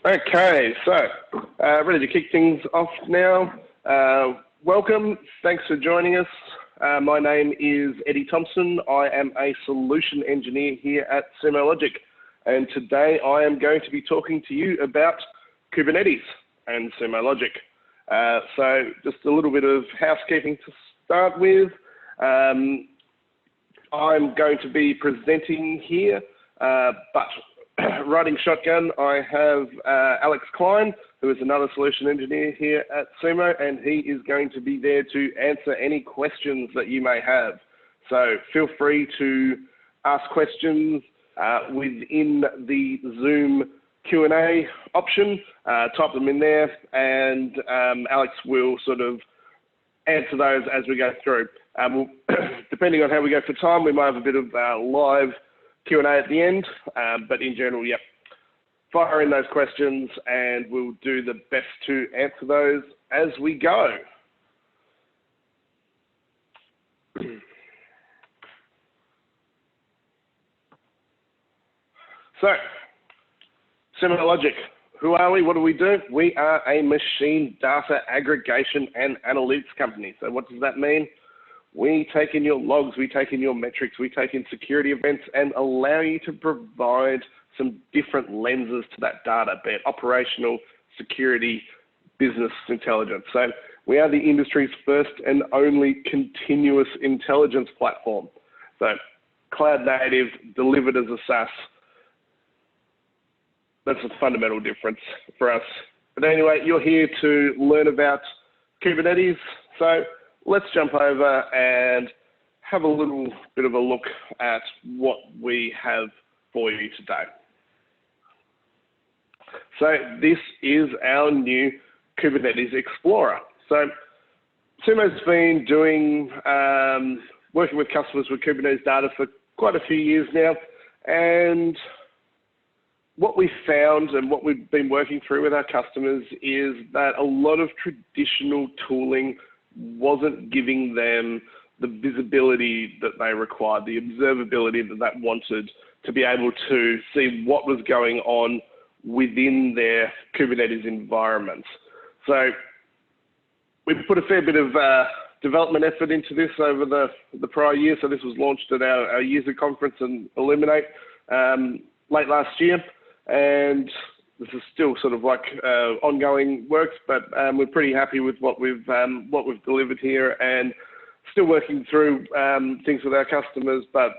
Okay, so ready to kick things off now. Welcome, thanks for joining us. My name is Eddie Thompson. I am a solution engineer here at Sumo Logic, and today I am going to be talking to you about Kubernetes and Sumo Logic. So just a little bit of housekeeping to start with. I'm going to be presenting here, but riding shotgun, I have Alex Klein, who is another solution engineer here at Sumo, and he is going to be there to answer any questions that you may have. So feel free to ask questions within the Zoom Q&A option, type them in there, and Alex will sort of answer those as we go through. Depending on how we go for time, we might have a bit of live Q&A at the end, but in general, yep, fire in those questions and we'll do the best to answer those as we go. So, Sumo Logic, who are we? What do we do? We are a machine data aggregation and analytics company. So what does that mean? We take in your logs, we take in your metrics, we take in security events and allow you to provide some different lenses to that data, be it operational, security, business intelligence. So we are the industry's first and only continuous intelligence platform. So cloud native, delivered as a SaaS. That's a fundamental difference for us. But anyway, you're here to learn about Kubernetes. So let's jump over and have a little bit of a look at what we have for you today. So this is our new Kubernetes Explorer. So Sumo's been doing, working with customers with Kubernetes data for quite a few years now. And what we found and what we've been working through with our customers is that a lot of traditional tooling wasn't giving them the visibility that they required, the observability that they wanted to be able to see what was going on within their Kubernetes environments. So we've put a fair bit of development effort into this over the prior year. So this was launched at our user conference in Illuminate late last year. And this is still sort of like ongoing works, but we're pretty happy with what we've delivered here, and still working through things with our customers. But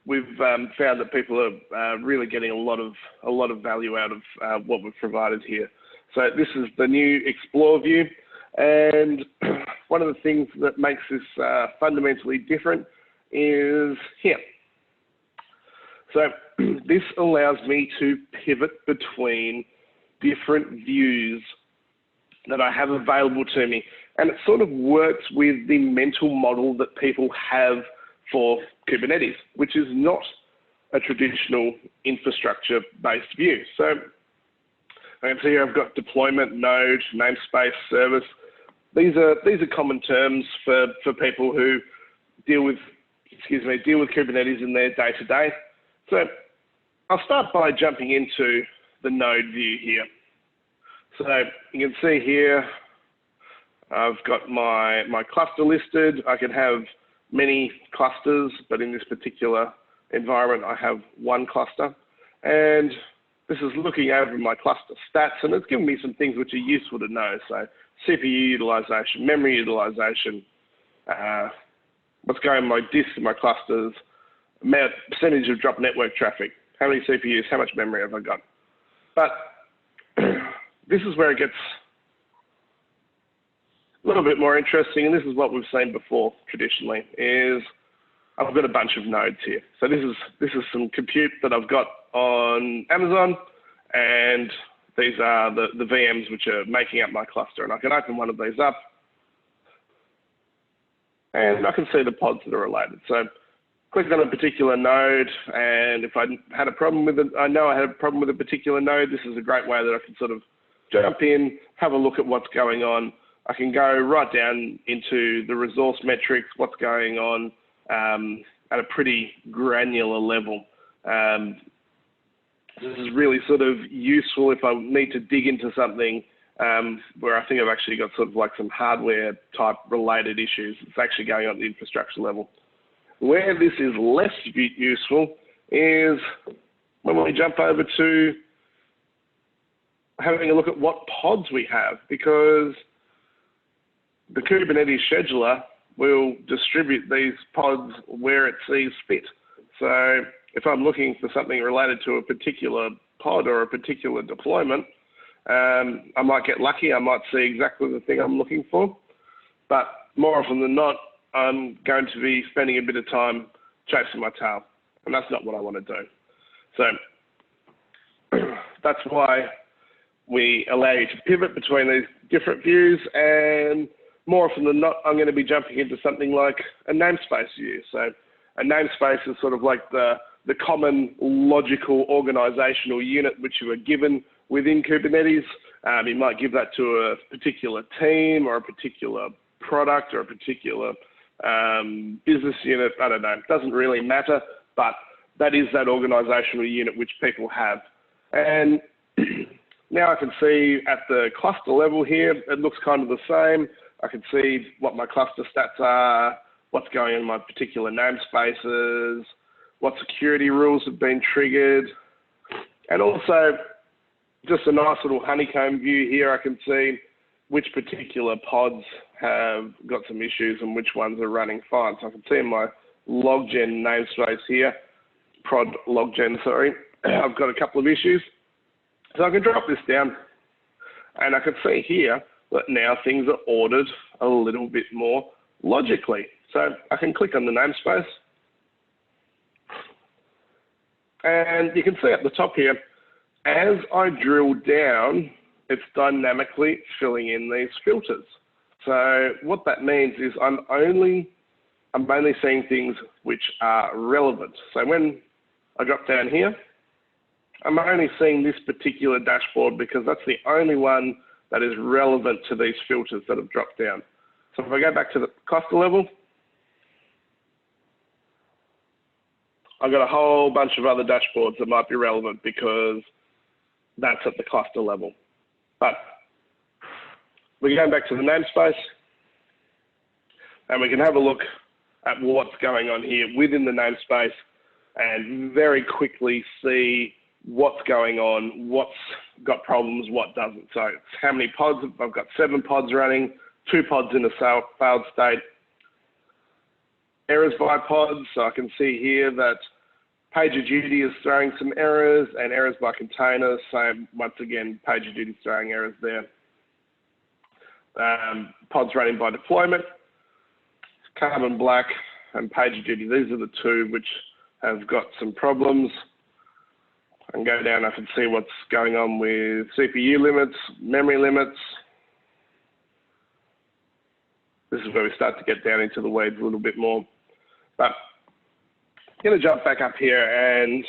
we've found that people are really getting a lot of value out of what we've provided here. So this is the new Explore view, and one of the things that makes this fundamentally different is here. So this allows me to pivot between different views that I have available to me. And it sort of works with the mental model that people have for Kubernetes, which is not a traditional infrastructure-based view. So I can see here I've got deployment, node, namespace, service. These are common terms for people who deal with Kubernetes in their day-to-day. So I'll start by jumping into the node view here. So you can see here, I've got my cluster listed. I can have many clusters, but in this particular environment, I have one cluster. And this is looking over my cluster stats, and it's giving me some things which are useful to know. So CPU utilization, memory utilization, what's going on my disk in my clusters, percentage of drop network traffic, how many CPUs, how much memory have I got. But this is where it gets a little bit more interesting, and this is what we've seen before traditionally, is I've got a bunch of nodes here. So this is some compute that I've got on Amazon, and these are the VMs which are making up my cluster. And I can open one of these up, and I can see the pods that are related. So click on a particular node, and if I had a problem with it, I know I had a problem with a particular node, this is a great way that I can sort of jump in, have a look at what's going on. I can go right down into the resource metrics, what's going on at a pretty granular level. this is really sort of useful if I need to dig into something where I think I've actually got sort of like some hardware type related issues. It's actually going on at the infrastructure level. Where this is less useful is when we jump over to having a look at what pods we have, because the Kubernetes scheduler will distribute these pods where it sees fit. So if I'm looking for something related to a particular pod or a particular deployment, I might get lucky. I might see exactly the thing I'm looking for. But more often than not, I'm going to be spending a bit of time chasing my tail. And that's not what I want to do. So that's why we allow you to pivot between these different views, and more often than not, I'm going to be jumping into something like a namespace view. So a namespace is sort of like the common logical organizational unit which you are given within Kubernetes. You might give that to a particular team or a particular product or a particular business unit. I don't know. It doesn't really matter, but that is that organizational unit which people have. And now I can see at the cluster level here, it looks kind of the same. I can see what my cluster stats are, what's going on in my particular namespaces, what security rules have been triggered, and also just a nice little honeycomb view here. I can see which particular pods have got some issues and which ones are running fine. So I can see in my loggen namespace here, prod loggen, sorry, I've got a couple of issues. So I can drop this down and I can see here that now things are ordered a little bit more logically. So I can click on the namespace and you can see at the top here, as I drill down, it's dynamically filling in these filters. So what that means is I'm only seeing things which are relevant. So when I drop down here, I'm only seeing this particular dashboard because that's the only one that is relevant to these filters that have dropped down. So if I go back to the cluster level, I've got a whole bunch of other dashboards that might be relevant because that's at the cluster level. But we're going back to the namespace and we can have a look at what's going on here within the namespace and very quickly see what's going on, what's got problems, what doesn't. So it's how many pods. I've got 7 pods running, 2 pods in a failed state. Errors by pods, so I can see here that PagerDuty is throwing some errors and errors by containers. So once again, PagerDuty is throwing errors there. Pods running by deployment, Carbon Black and PagerDuty. These are the 2 which have got some problems. I can go down, I can see what's going on with CPU limits, memory limits. This is where we start to get down into the weeds a little bit more. But I'm going to jump back up here, and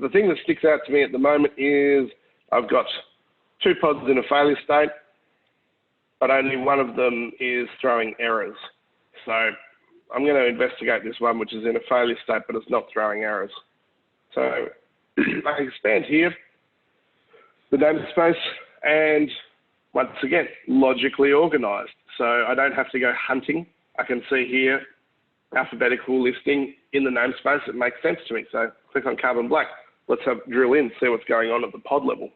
the thing that sticks out to me at the moment is I've got 2 pods in a failure state, but only one of them is throwing errors. So I'm going to investigate this one, which is in a failure state, but it's not throwing errors. So I can expand here, the namespace, and once again, logically organized. So I don't have to go hunting. I can see here, alphabetical listing in the namespace. It makes sense to me. So click on Carbon Black. Let's drill in, see what's going on at the pod level.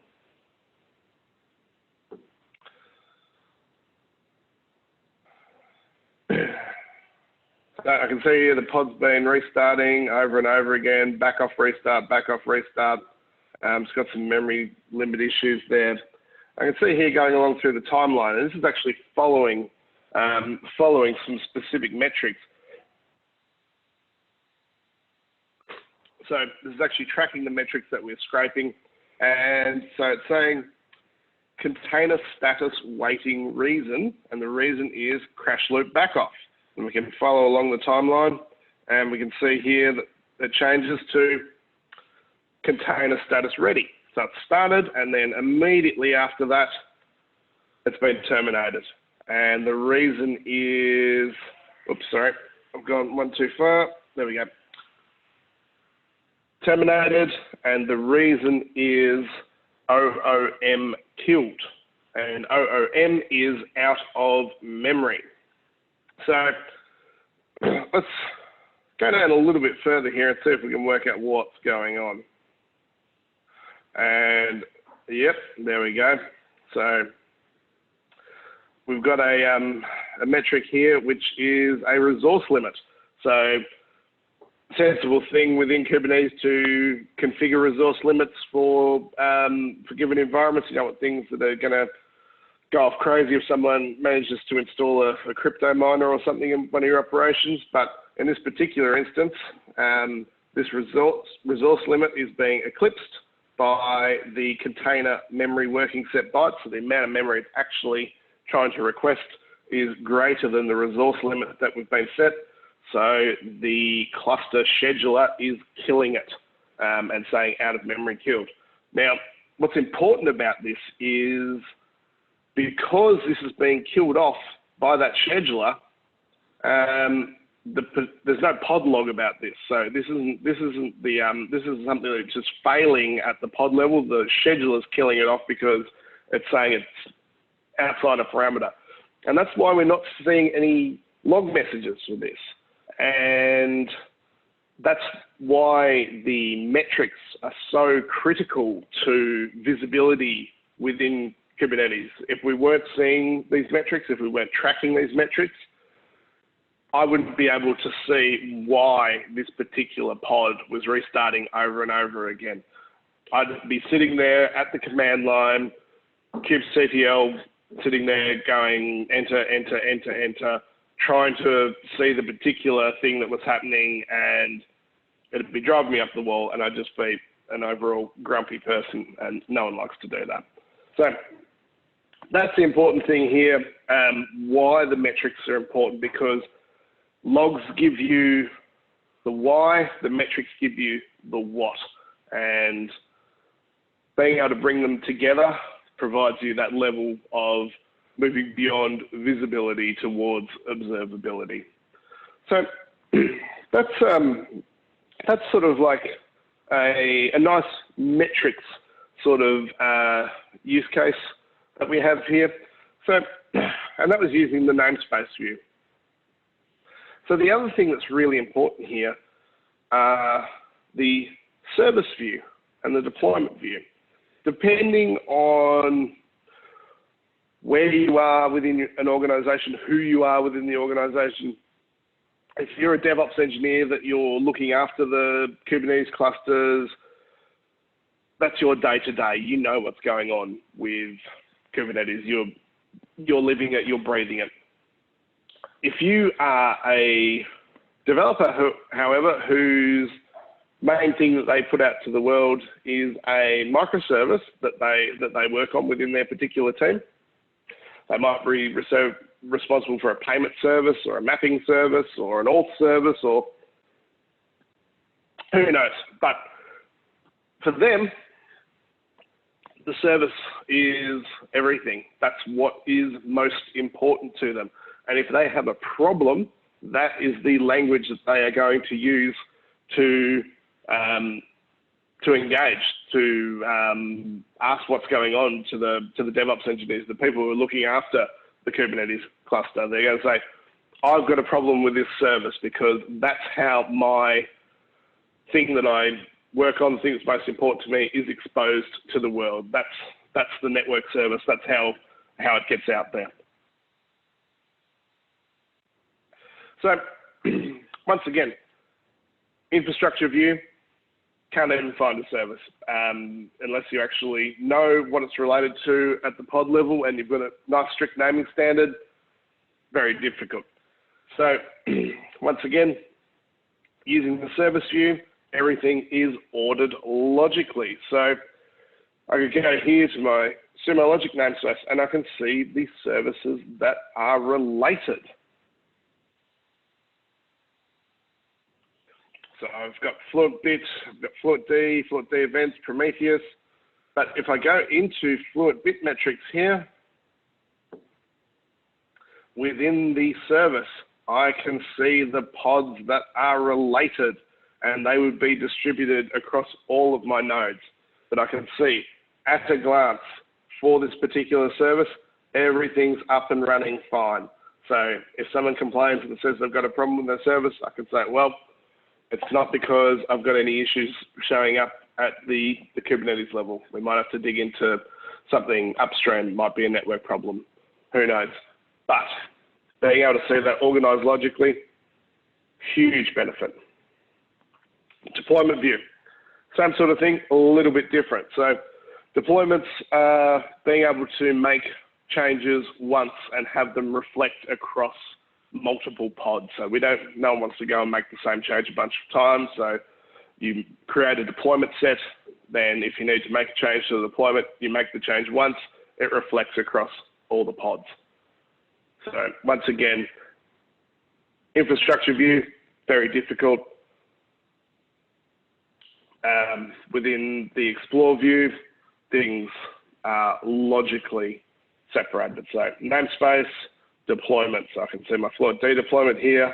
So I can see here the pod's been restarting over and over again, back off restart, back off restart. It's got some memory limit issues there. I can see here going along through the timeline, and this is actually following some specific metrics. So this is actually tracking the metrics that we're scraping. And so it's saying container status waiting reason, and the reason is crash loop back off. And we can follow along the timeline, and we can see here that it changes to container status ready. So it's started, and then immediately after that, it's been terminated. And the reason is, oops, sorry, I've gone one too far. There we go. terminated, and the reason is OOM killed, and OOM is out of memory. So let's go down a little bit further here and see if we can work out what's going on. And yep, there we go. So we've got a metric here, which is a resource limit. So sensible thing within Kubernetes to configure resource limits for given environments. You don't want things that are going to go off crazy if someone manages to install a crypto miner or something in one of your operations. But in this particular instance, this resource limit is being eclipsed by the container memory working set bytes. So the amount of memory it's actually trying to request is greater than the resource limit that we've been set. So the cluster scheduler is killing it and saying out of memory killed. Now, what's important about this is because this is being killed off by that scheduler, there's no pod log about this. So this isn't something that's just failing at the pod level. The scheduler's killing it off because it's saying it's outside a parameter. And that's why we're not seeing any log messages for this. And that's why the metrics are so critical to visibility within Kubernetes. If we weren't seeing these metrics, if we weren't tracking these metrics, I wouldn't be able to see why this particular pod was restarting over and over again. I'd be sitting there at the command line, kubectl, sitting there going enter, enter, enter, enter, trying to see the particular thing that was happening, and it'd be driving me up the wall, and I'd just be an overall grumpy person, and no one likes to do that. So that's the important thing here, why the metrics are important, because logs give you the why, the metrics give you the what, and being able to bring them together provides you that level of moving beyond visibility towards observability. So that's sort of like a nice metrics sort of use case that we have here. So, and that was using the namespace view. So the other thing that's really important here are the service view and the deployment view. Depending on where you are within an organization, who you are within the organization, if you're a DevOps engineer that you're looking after the Kubernetes clusters, that's your day-to-day. You know what's going on with Kubernetes. You're living it, you're breathing it. If you are a developer, however, whose main thing that they put out to the world is a microservice that they work on within their particular team, they might be responsible for a payment service or a mapping service or an auth service, or who knows. But for them, the service is everything. That's what is most important to them. And if they have a problem, that is the language that they are going to use to engage, to ask what's going on to the DevOps engineers, the people who are looking after the Kubernetes cluster. They're going to say, I've got a problem with this service because that's how my thing that I work on, the thing that's most important to me, is exposed to the world. That's the network service. That's how it gets out there. So once again, infrastructure view, can't even find a service unless you actually know what it's related to at the pod level and you've got a nice strict naming standard. Very difficult. So once again, using the service view, everything is ordered logically. So I could go here to my Sumo Logic namespace and I can see the services that are related. So I've got FluentBit, I've got FluentD, FluentD Events, Prometheus. But if I go into FluentBit metrics here, within the service, I can see the pods that are related. and they would be distributed across all of my nodes. But I can see at a glance for this particular service, everything's up and running fine. So if someone complains and says they've got a problem with their service, I can say, well, it's not because I've got any issues showing up at the Kubernetes level. We might have to dig into something upstream, might be a network problem, who knows. But being able to see that organized logically, huge benefit. Deployment view, same sort of thing, a little bit different. So deployments are being able to make changes once and have them reflect across multiple pods. So no one wants to go and make the same change a bunch of times. So you create a deployment set, then if you need to make a change to the deployment, you make the change once, it reflects across all the pods. So once again, infrastructure view, very difficult. Within the explore view, things are logically separated. So namespace, deployment. So I can see my Fluent D deployment here,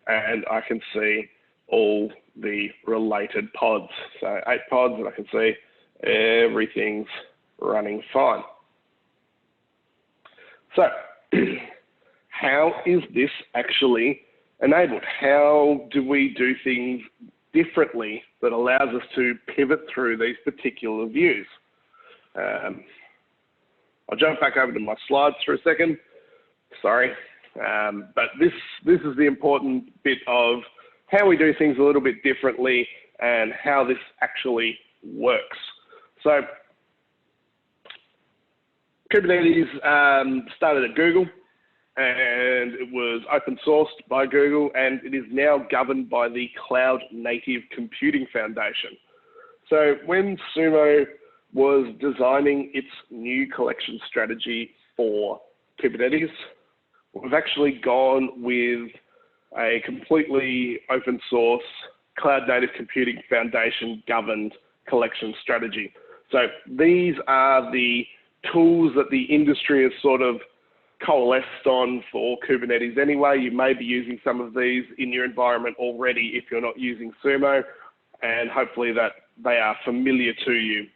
and I can see all the related pods. So 8 pods, and I can see everything's running fine. So how is this actually enabled? How do we do things differently that allows us to pivot through these particular views? I'll jump back over to my slides for a second. Sorry, but this is the important bit of how we do things a little bit differently and how this actually works. So Kubernetes started at Google, and it was open sourced by Google, and it is now governed by the Cloud Native Computing Foundation. So when Sumo was designing its new collection strategy for Kubernetes, we've actually gone with a completely open source Cloud Native Computing Foundation governed collection strategy. So these are the tools that the industry has sort of coalesced on for Kubernetes anyway. You may be using some of these in your environment already if you're not using Sumo, and hopefully that they are familiar to you.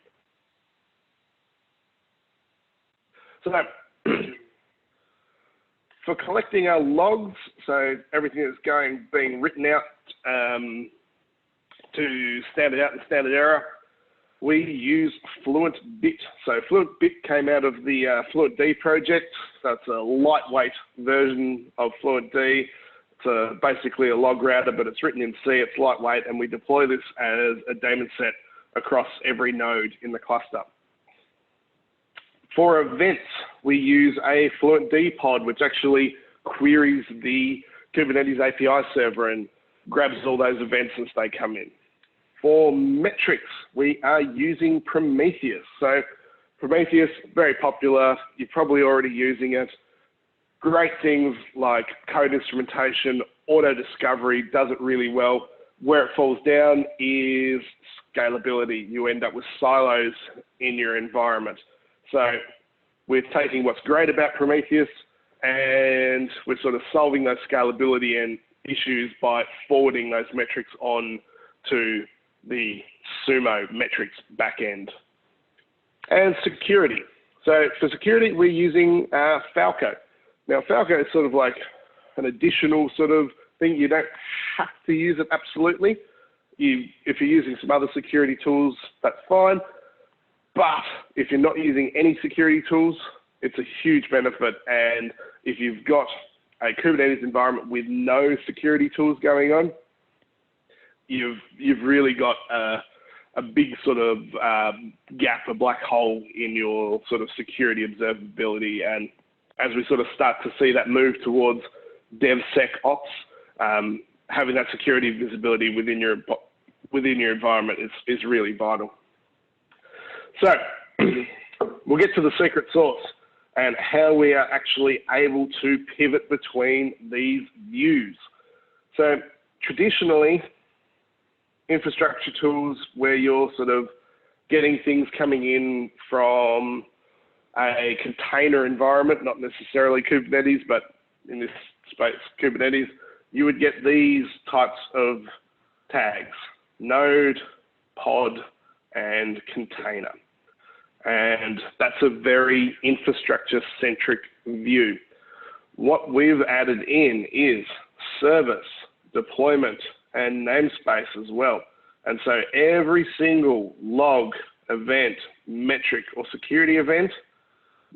So for collecting our logs, so everything that's being written out to standard out and standard error, we use Fluent Bit. So Fluent Bit came out of the Fluent D project. So it's a lightweight version of Fluent D. It's basically a log router, but it's written in C, it's lightweight, and we deploy this as a daemon set across every node in the cluster. For events, we use a Fluent D pod, which actually queries the Kubernetes API server and grabs all those events as they come in. For metrics, we are using Prometheus. So Prometheus, very popular. You're probably already using it. Great things like code instrumentation, auto discovery, does it really well. Where it falls down is scalability. You end up with silos in your environment. So we're taking what's great about Prometheus and we're sort of solving those scalability and issues by forwarding those metrics on to the Sumo metrics backend. And security. So for security, we're using Falco. Now, Falco is sort of like an additional sort of thing. You don't have to use it absolutely. If you're using some other security tools, that's fine. But if you're not using any security tools, it's a huge benefit. And if you've got a Kubernetes environment with no security tools going on, you've really got a big sort of gap, a black hole in your sort of security observability. And as we sort of start to see that move towards DevSecOps, having that security visibility within your environment is really vital. So we'll get to the secret sauce and how we are actually able to pivot between these views. So traditionally, infrastructure tools where you're sort of getting things coming in from a container environment, not necessarily Kubernetes, but in this space, Kubernetes, you would get these types of tags: node, pod, and container. And that's a very infrastructure-centric view. What we've added in is service, deployment, and namespace as well. And so every single log, event, metric, or security event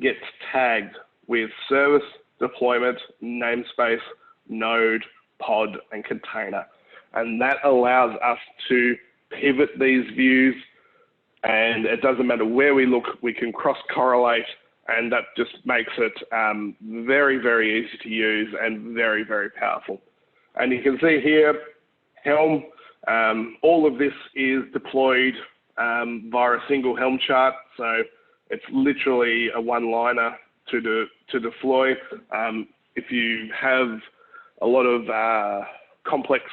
gets tagged with service, deployment, namespace, node, pod, and container. And that allows us to pivot these views, and it doesn't matter where we look, we can cross-correlate, and that just makes it very, very easy to use and very, very powerful. And you can see here, Helm, all of this is deployed via a single Helm chart. So it's literally a one-liner to deploy. If you have a lot of complex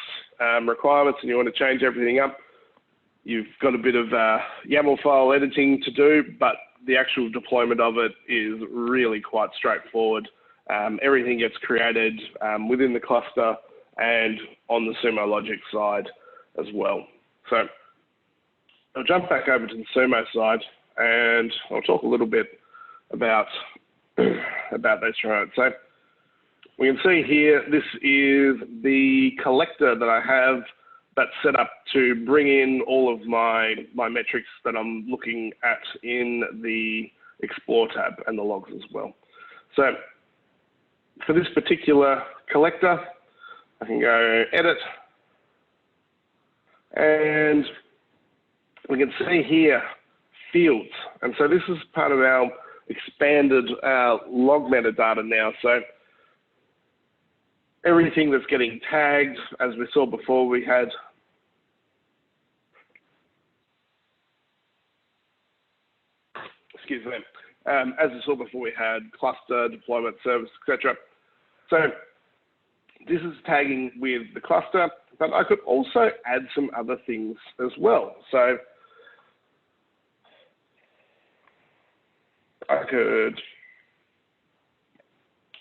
requirements and you want to change everything up, you've got a bit of YAML file editing to do, but the actual deployment of it is really quite straightforward. Everything gets created within the cluster and on the Sumo Logic side as well. So I'll jump back over to the Sumo side and I'll talk a little bit about those components. So we can see here, this is the collector that I have that's set up to bring in all of my metrics that I'm looking at in the Explore tab and the logs as well. So for this particular collector, I can go edit, and we can see here fields. And so this is part of our expanded log metadata now. So everything that's getting tagged, as we saw before, we had as we saw before, we had cluster, deployment, service, etc. So this is tagging with the cluster, but I could also add some other things as well. So I could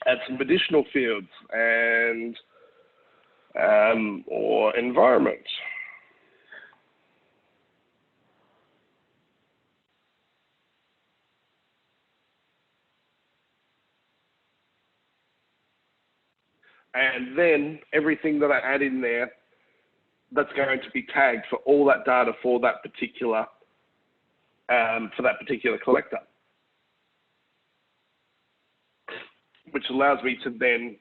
add some additional fields and or environment. And then everything that I add in there, that's going to be tagged for all that data for that particular collector, which allows me to then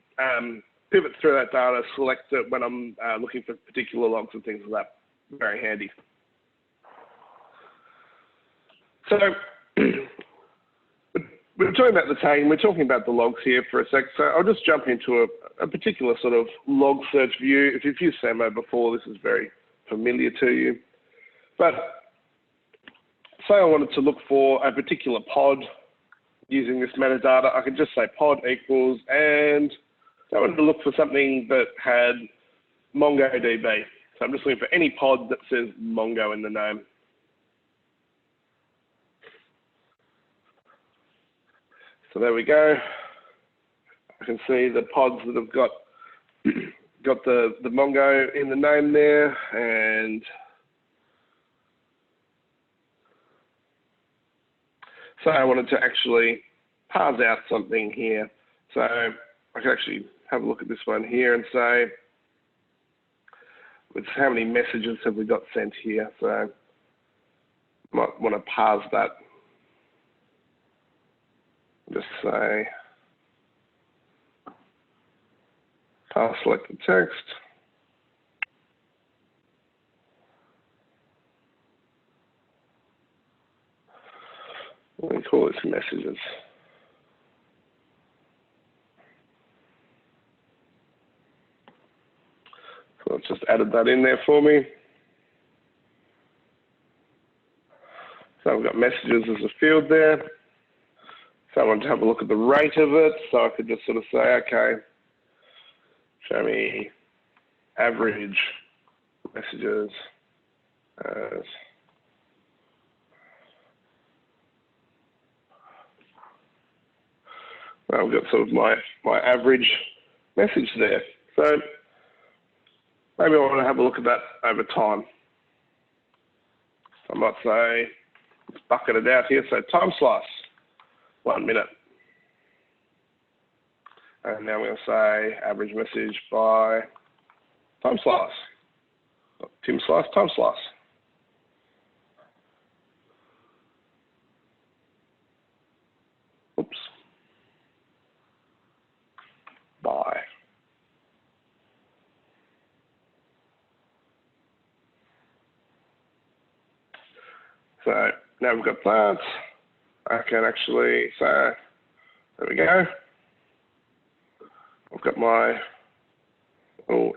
pivot through that data, select it when I'm looking for particular logs and things like that. Very handy. So we're talking about the tagging, we're talking about the logs here for a sec. So I'll just jump into a particular sort of log search view. If you've used Samo before, this is very familiar to you. But say I wanted to look for a particular pod using this metadata, I could just say pod equals, and I wanted to look for something that had MongoDB. So I'm just looking for any pod that says Mongo in the name. So there we go. I can see the pods that have got the Mongo in the name there, and so I wanted to actually parse out something here. So I can actually have a look at this one here and say, with how many messages have we got sent here? So I might want to parse that. Just say, parse selected text. We call this messages. So I've just added that in there for me. So I've got messages as a field there. So I want to have a look at the rate of it. So I could just sort of say, okay, show me average messages as I've got sort of my average message there. So maybe I want to have a look at that over time. So I might say, let's bucket it out here. So time slice, 1 minute. And now I'm going to say average message by time slice. Tim slice, time slice. Oops. By. So now we've got that. I can actually say, there we go. I've got my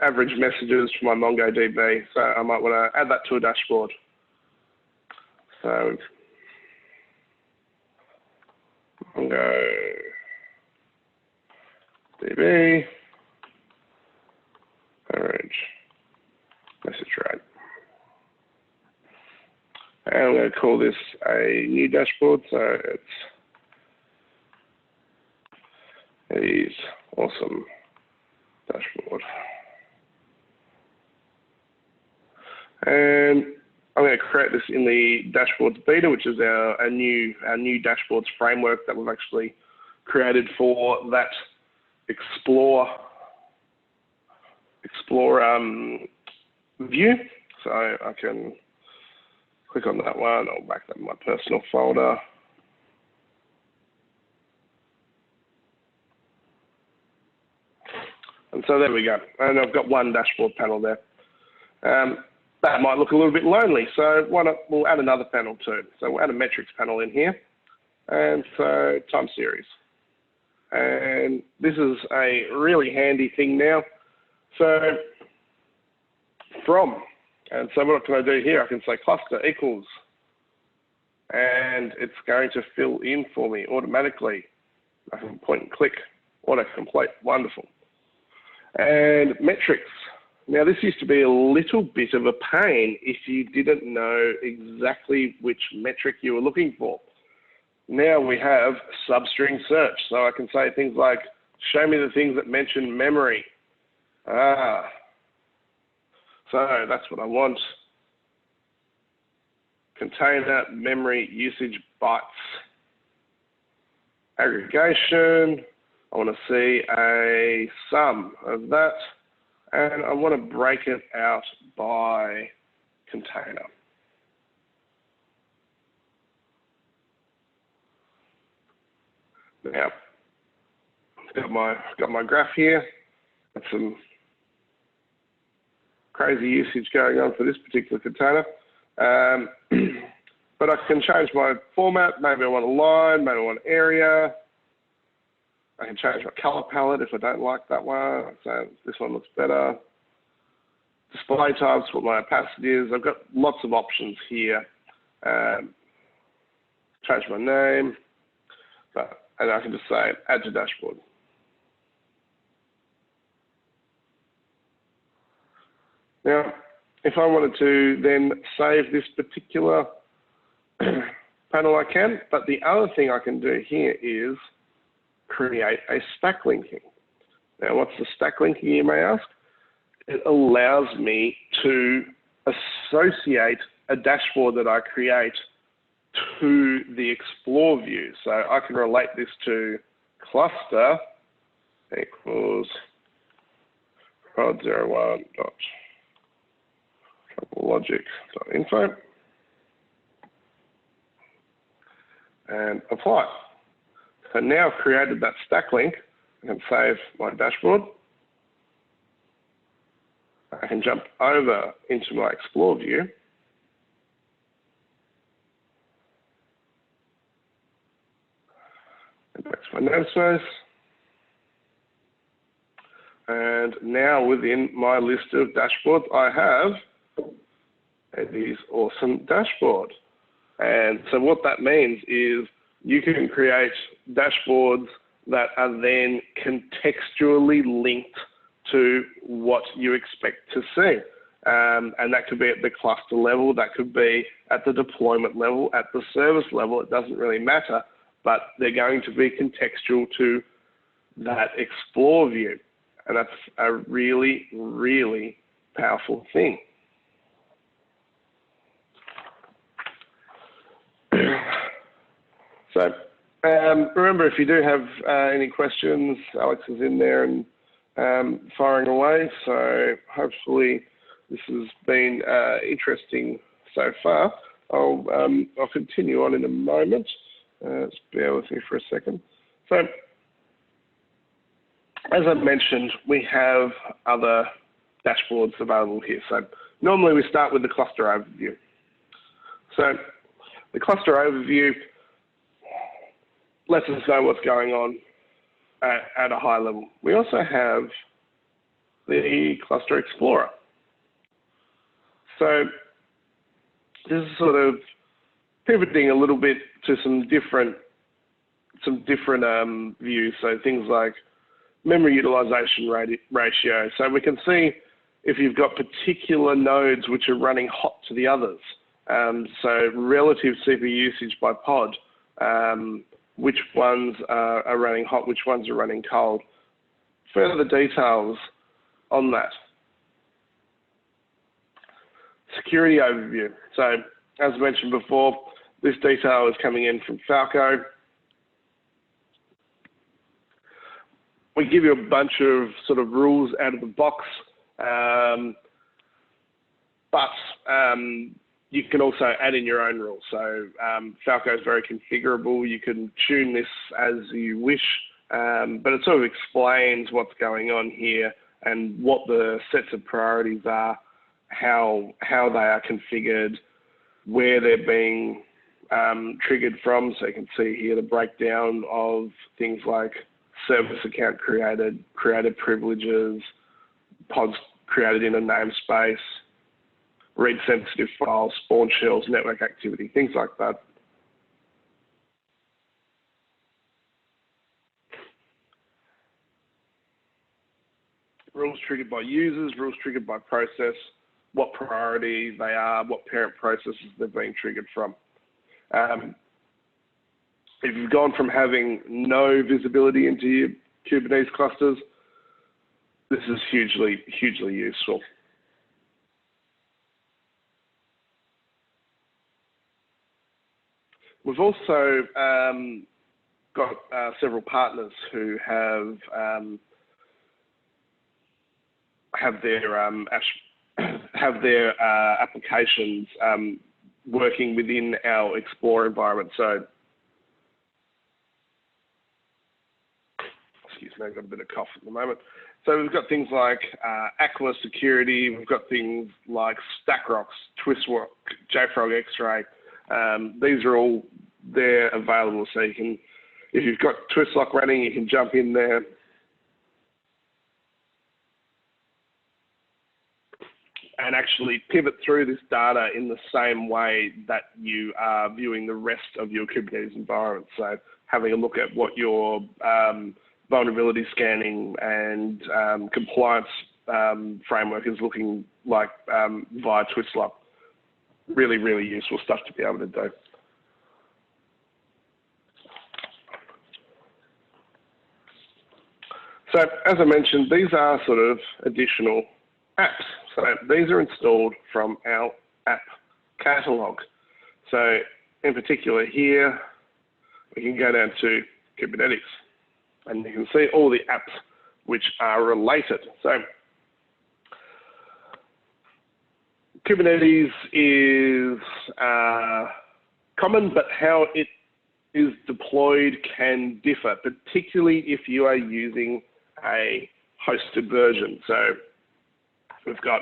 average messages for my MongoDB, so I might want to add that to a dashboard. So MongoDB average message rate. And I'm going to call this a new dashboard, so it's awesome dashboard. And I'm going to create this in the dashboards beta, which is our new dashboards framework that we've actually created for that explore view. So I can click on that one. I'll back that in my personal folder. And so there we go. And I've got one dashboard panel there. That might look a little bit lonely, so why not, we'll add another panel too. So we'll add a metrics panel in here. And so time series. And this is a really handy thing now. So and so what can I do here? I can say cluster equals, and it's going to fill in for me automatically. I can point and click, autocomplete, wonderful. And metrics. Now this used to be a little bit of a pain if you didn't know exactly which metric you were looking for. Now we have substring search, so I can say things like, show me the things that mention memory. So that's what I want. Container memory usage bytes. Aggregation. I want to see a sum of that, and I want to break it out by container. Now, got my graph here. Got some crazy usage going on for this particular container. But I can change my format. Maybe I want a line, maybe I want area. I can change my color palette if I don't like that one. So this one looks better. Display types, what my opacity is. I've got lots of options here. Change my name. And I can just say, add to dashboard. Now, if I wanted to then save this particular panel, I can. But the other thing I can do here is create a stack linking. Now, what's the stack linking, you may ask? It allows me to associate a dashboard that I create to the Explore view. So I can relate this to cluster equals prod01 dot troubleshooting.info and apply. So now I've created that stack link. I can save my dashboard. I can jump over into my Explore view. And back to my namespace. And now within my list of dashboards, I have this awesome dashboard. And so what that means is you can create dashboards that are then contextually linked to what you expect to see. And that could be at the cluster level, that could be at the deployment level, at the service level, it doesn't really matter, but they're going to be contextual to that Explore view. And that's a really, really powerful thing. So remember, if you do have any questions, Alex is in there and firing away. So hopefully this has been interesting so far. I'll continue on in a moment. Just bear with me for a second. So as I mentioned, we have other dashboards available here. So normally we start with the cluster overview. So the cluster overview lets us know what's going on at a high level. We also have the Cluster Explorer. So this is sort of pivoting a little bit to some different views. So things like memory utilization ratio. So we can see if you've got particular nodes which are running hot to the others. So relative CPU usage by pod. Which ones are running hot, which ones are running cold. Further details on that. Security overview. So as mentioned before, this detail is coming in from Falco. We give you a bunch of sort of rules out of the box, but you can also add in your own rules. So Falco is very configurable. You can tune this as you wish, but it sort of explains what's going on here and what the sets of priorities are, how they are configured, where they're being triggered from. So you can see here the breakdown of things like service account created privileges, pods created in a namespace, read sensitive files, spawn shells, network activity, things like that. Rules triggered by users, rules triggered by process, what priority they are, what parent processes they're being triggered from. If you've gone from having no visibility into your Kubernetes clusters, this is hugely, hugely useful. We've also got several partners who have their applications working within our Explore environment. So, excuse me, I've got a bit of cough at the moment. So we've got things like Aquila Security, we've got things like StackRox, Twistlock, JFrog X-Ray. These are all there available, so you can, if you've got Twistlock running, you can jump in there. And actually pivot through this data in the same way that you are viewing the rest of your Kubernetes environment. So having a look at what your vulnerability scanning and compliance framework is looking like via Twistlock. Really, really useful stuff to be able to do. So as I mentioned, these are sort of additional apps. So these are installed from our app catalog. So in particular here, we can go down to Kubernetes and you can see all the apps which are related. So Kubernetes is common, but how it is deployed can differ, particularly if you are using a hosted version. So we've got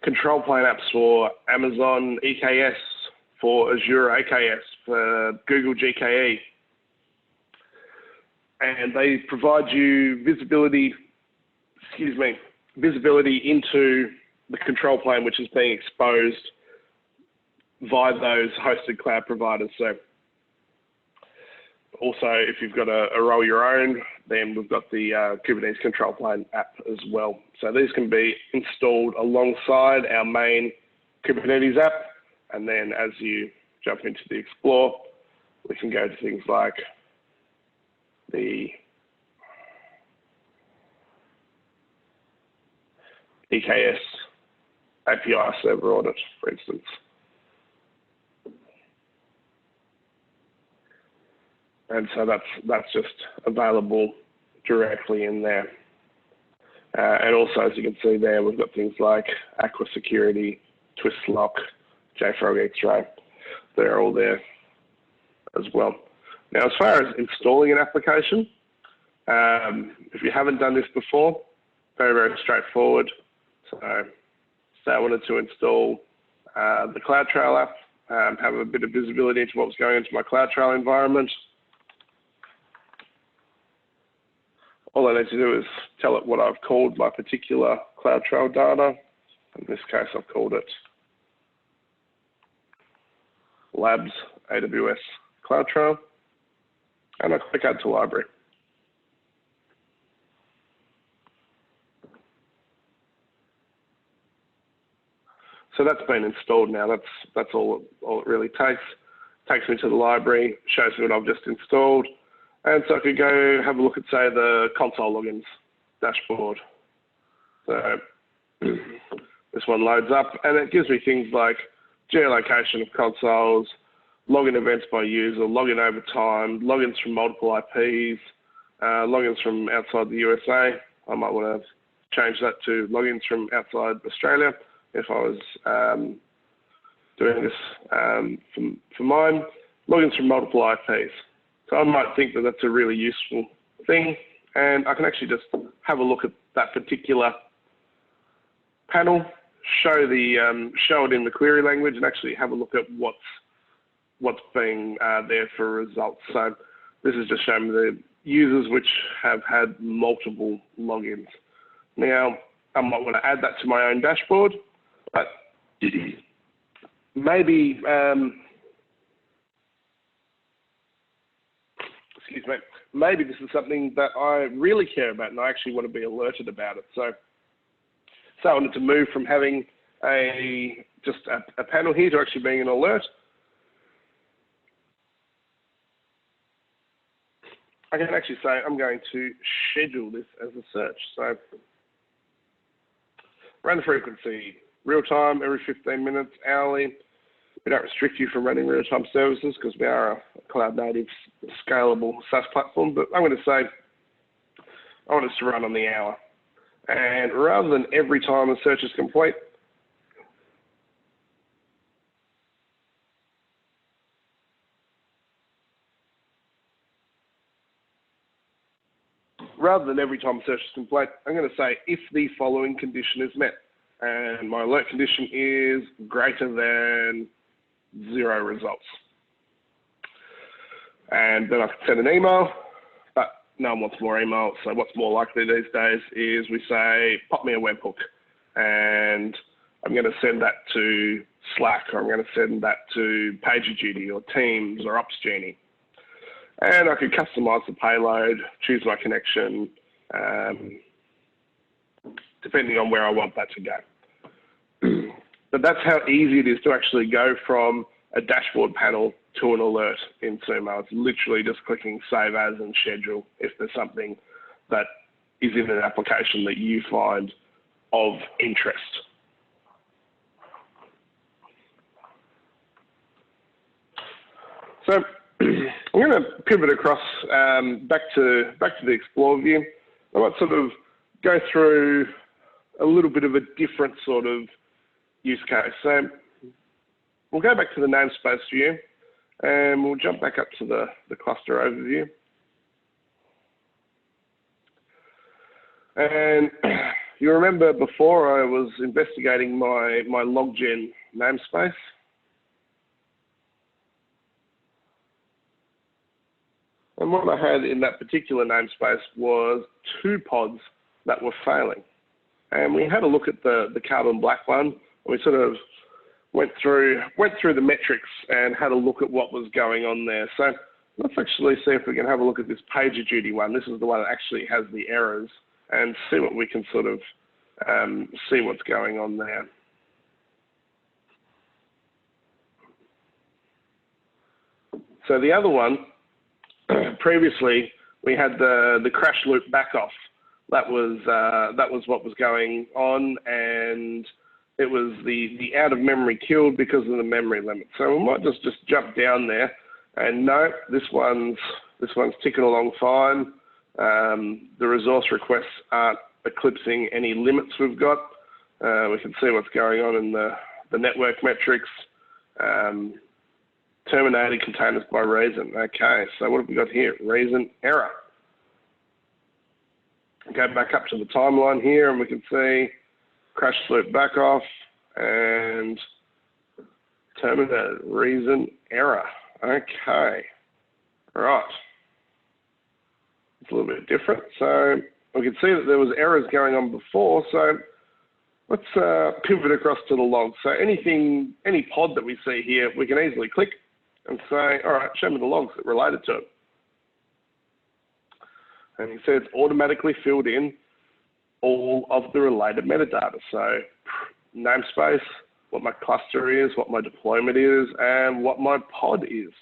control plane apps for Amazon EKS, for Azure AKS, for Google GKE. And they provide you visibility into the control plane which is being exposed via those hosted cloud providers. So also, if you've got a roll your own, then we've got the Kubernetes control plane app as well. So these can be installed alongside our main Kubernetes app. And then as you jump into the Explore, we can go to things like the EKS API server audit, for instance. And so that's just available directly in there. And also, as you can see there, we've got things like Aqua Security, Twistlock, JFrog X-Ray. They're all there as well. Now, as far as installing an application, if you haven't done this before, very, very straightforward. So, say I wanted to install the CloudTrail app, have a bit of visibility into what was going into my CloudTrail environment. All I need to do is tell it what I've called my particular CloudTrail data. In this case, I've called it Labs AWS CloudTrail, and I click Add to Library. So that's been installed now. That's all it really takes. Takes me to the library, shows me what I've just installed. And so I could go have a look at, say, the console logins dashboard. So this one loads up, and it gives me things like geolocation of consoles, login events by user, login over time, logins from multiple IPs, logins from outside the USA. I might want to change that to logins from outside Australia if I was doing this for mine. Logins from multiple IPs. So I might think that that's a really useful thing, and I can actually just have a look at that particular panel, show it in the query language, and actually have a look at what's being there for results. So this is just showing me the users which have had multiple logins. Now I might want to add that to my own dashboard, but maybe. Excuse me, maybe this is something that I really care about and I actually want to be alerted about it. So I wanted to move from having just a panel here to actually being an alert. I can actually say I'm going to schedule this as a search. So run frequency, real time, every 15 minutes, hourly. We don't restrict you from running real-time services because we are a cloud-native, scalable SaaS platform, but I'm going to say I want us to run on the hour. And rather than every time a search is complete, I'm going to say if the following condition is met. And my alert condition is greater than 0 results. And then I can send an email, but no one wants more email. So what's more likely these days is we say, pop me a webhook. And I'm going to send that to Slack, or I'm going to send that to PagerDuty or Teams or OpsGenie. And I could customize the payload, choose my connection, depending on where I want that to go. But that's how easy it is to actually go from a dashboard panel to an alert in Sumo. It's literally just clicking Save As and Schedule if there's something that is in an application that you find of interest. So I'm going to pivot across back to the Explore view. I might sort of go through a little bit of a different sort of use case. So we'll go back to the namespace view and we'll jump back up to the cluster overview. And you remember before I was investigating my loggen namespace. And what I had in that particular namespace was 2 pods that were failing. And we had a look at the carbon black one. We sort of went through the metrics and had a look at what was going on there. So let's actually see if we can have a look at this PagerDuty one. This is the one that actually has the errors, and see what we can sort of see what's going on there. So the other one, previously we had the crash loop back off. That was what was going on, and it was the out of memory killed because of the memory limit. So we might just jump down there, and no, this one's ticking along fine. The resource requests aren't eclipsing any limits we've got. We can see what's going on in the network metrics. Terminated containers by reason. Okay, so what have we got here? Reason error. Go back up to the timeline here, and we can see crash loop back off and terminated reason error. Okay, right. It's a little bit different. So we can see that there was errors going on before. So let's pivot across to the logs. So any pod that we see here, we can easily click and say, all right, show me the logs that related to it. And you see it's automatically filled in all of the related metadata. So namespace, what my cluster is, what my deployment is, and what my pod is.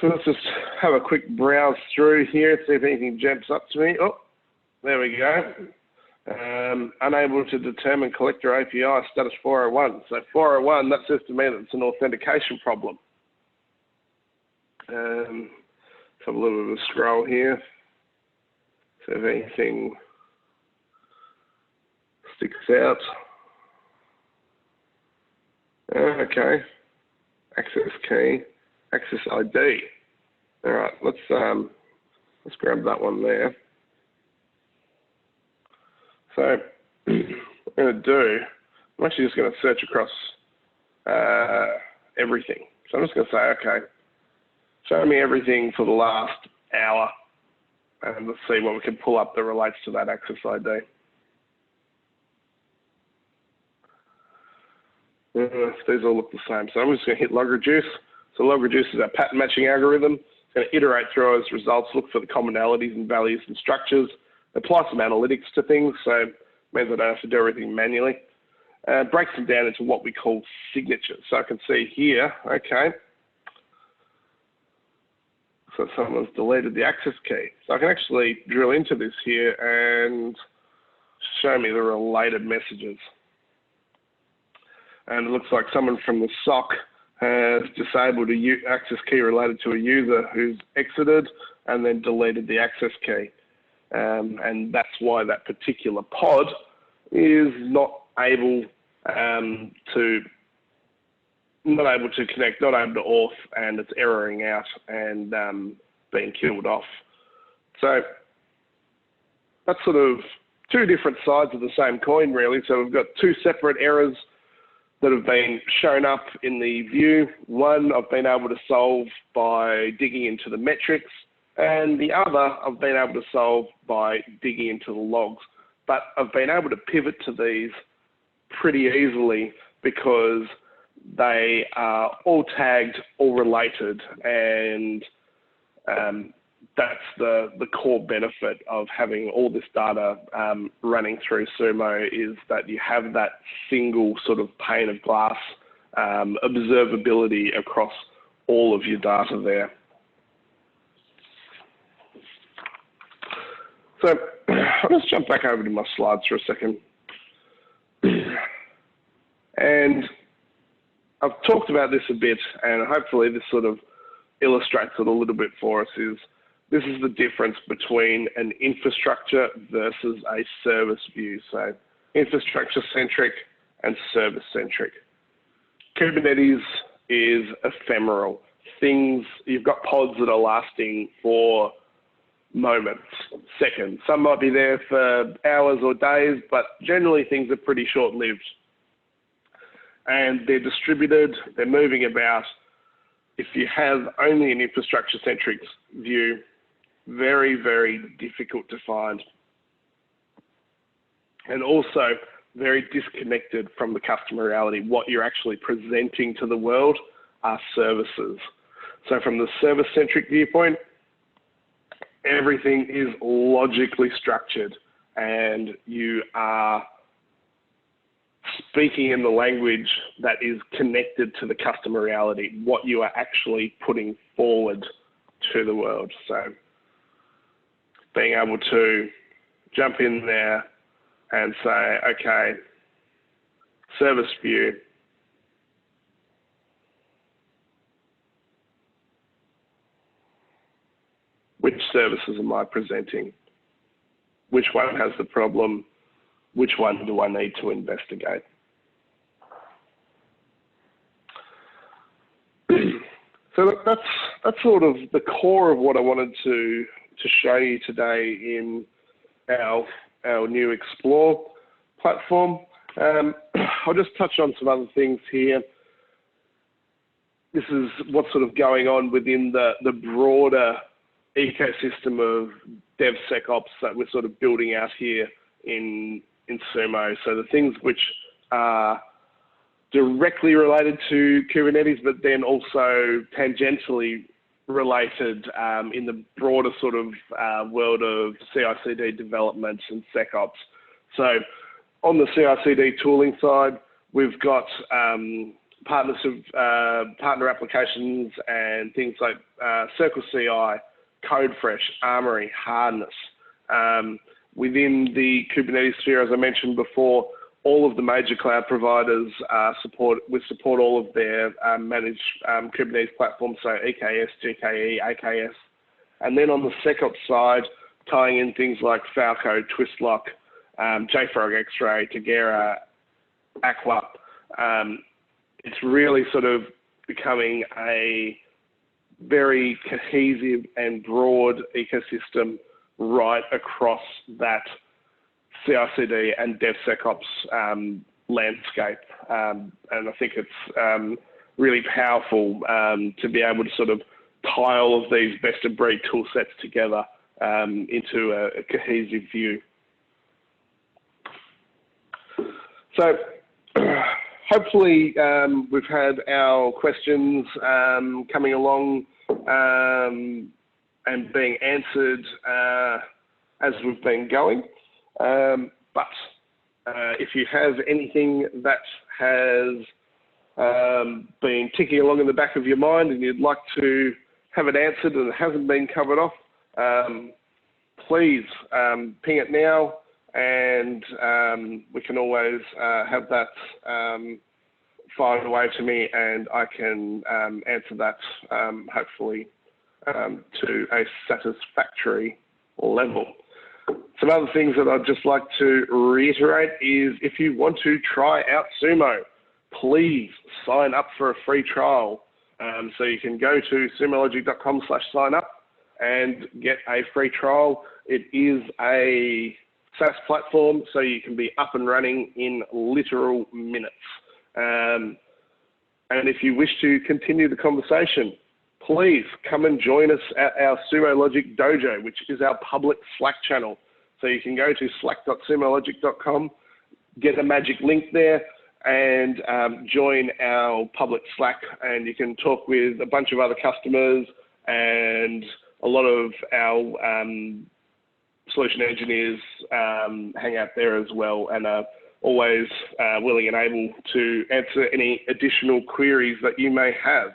So let's just have a quick browse through here, see if anything jumps up to me. Oh, there we go. Unable to determine collector API status 401. So 401, that says to me that it's an authentication problem. Let's have a little bit of a scroll here. See if anything sticks out. Okay. Access key, access ID. All right, let's grab that one there. So what I'm going to do, I'm actually just going to search across everything. So I'm just going to say, okay, show me everything for the last hour, and let's see what we can pull up that relates to that access ID. These all look the same. So I'm just going to hit log reduce. So log reduce is our pattern matching algorithm. It's going to iterate through those results, look for the commonalities and values and structures, apply some analytics to things, so it means I don't have to do everything manually. Breaks them down into what we call signatures. So I can see here, okay, so someone's deleted the access key. So I can actually drill into this here and show me the related messages. And it looks like someone from the SOC has disabled a access key related to a user who's exited and then deleted the access key. And that's why that particular pod is not able to connect, not able to auth, and it's erroring out and being killed off. So that's sort of two different sides of the same coin, really. So we've got two separate errors that have been shown up in the view. One I've been able to solve by digging into the metrics, and the other I've been able to solve by digging into the logs. But I've been able to pivot to these pretty easily because they are all tagged, all related, and that's the core benefit of having all this data running through Sumo, is that you have that single sort of pane of glass observability across all of your data there. So I'll just jump back over to my slides for a second. And I've talked about this a bit, and hopefully this sort of illustrates it a little bit for us. This is the difference between an infrastructure versus a service view. So infrastructure-centric and service-centric. Kubernetes is ephemeral. You've got pods that are lasting for moments, seconds. Some might be there for hours or days, but generally things are pretty short-lived. And they're distributed, they're moving about. If you have only an infrastructure-centric view, very, very difficult to find. And also very disconnected from the customer reality. What you're actually presenting to the world are services. So from the service-centric viewpoint, everything is logically structured, and you are speaking in the language that is connected to the customer reality, what you are actually putting forward to the world. So being able to jump in there and say, okay, service view. Which services am I presenting? Which one has the problem? Which one do I need to investigate? So that's sort of the core of what I wanted to show you today in our new Explore platform. I'll just touch on some other things here. This is what's sort of going on within the broader ecosystem of DevSecOps that we're sort of building out here in Sumo. So the things which are directly related to Kubernetes, but then also tangentially related in the broader sort of world of CI/CD development and SecOps. So on the CI/CD tooling side, we've got partner applications and things like Circle CI, CodeFresh, Armory, Harness. Within the Kubernetes sphere, as I mentioned before, all of the major cloud providers support all of their managed Kubernetes platforms, so EKS, GKE, AKS. And then on the SecOps side, tying in things like Falco, Twistlock, JFrog X-Ray, Tigera, Aqua. It's really sort of becoming a very cohesive and broad ecosystem right across that CI/CD and DevSecOps landscape. And I think it's really powerful to be able to sort of tie all of these best-of-breed tool sets together into a cohesive view. So hopefully we've had our questions coming along and being answered as we've been going. But if you have anything that has been ticking along in the back of your mind and you'd like to have it answered and it hasn't been covered off, please ping it now, and we can always have that fired away to me, and I can answer that hopefully to a satisfactory level. Some other things that I'd just like to reiterate is if you want to try out Sumo, please sign up for a free trial. So you can go to sumologic.com/sign-up and get a free trial. It is a SaaS platform, so you can be up and running in literal minutes. And if you wish to continue the conversation, please come and join us at our Sumo Logic Dojo, which is our public Slack channel. So you can go to slack.sumologic.com, get a magic link there, and join our public Slack, and you can talk with a bunch of other customers, and a lot of our solution engineers hang out there as well, and are always willing and able to answer any additional queries that you may have.